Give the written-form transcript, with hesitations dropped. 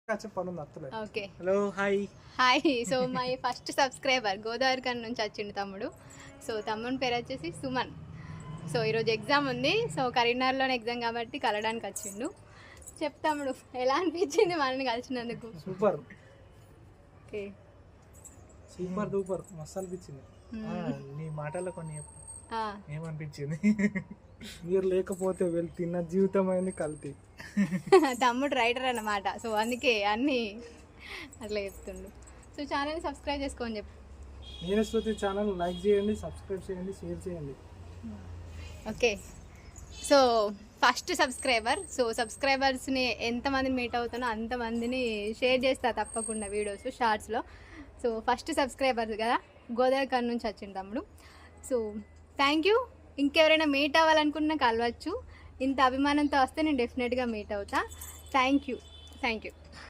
Okay hello hi hi. So my first subscriber Godavarikhani నుంచి వచ్చిండు తమ్ముడు. సో తమ్ముని పేరు వచ్చేసి సుమన్. సో ఈరోజు ఎగ్జామ్ ఉంది. సో కరీంనగర్లోనే ఎగ్జామ్ కాబట్టి కలవడానికి వచ్చిండు. చెప్తాముడు ఎలా అనిపించింది మనల్ని కలిసినందుకు? సూపర్ ఓకే సూపర్ డూపర్ మస్తు అనిపించింది. నీ మాటల్లో కొన్ని చెప్పు. ఏమనిపించింది? మీరు లేకపోతే వెళ్ళి తిన్న జీవితం అయింది కల్తీ. తమ్ముడు రైటర్ అన్నమాట. సో అందుకే అన్నీ అట్లా చెప్తుండు. సో ఛానల్ని సబ్స్క్రైబ్ చేసుకోని చెప్పు. నీరశ్రుతి ఛానల్ లైక్ చేయండి, సబ్స్క్రైబ్ చేయండి, షేర్ చేయండి. Okay so first subscriber. So సబ్స్క్రైబర్స్ని ఎంతమందిని మీట్ అవుతానో అంతమందిని షేర్ చేస్తా తప్పకుండా వీడియోస్ షార్ట్స్లో. సో ఫస్ట్ సబ్స్క్రైబర్ కదా, గోదావరిఖని నుంచి వచ్చింది తమ్ముడు. So thank you. ఇంకెవరైనా మీట్ అవ్వాలనుకున్నా కలవచ్చు. ఇంత అభిమానంతో వస్తే నేను డెఫినెట్గా మీట్ అవుతా. Thank you.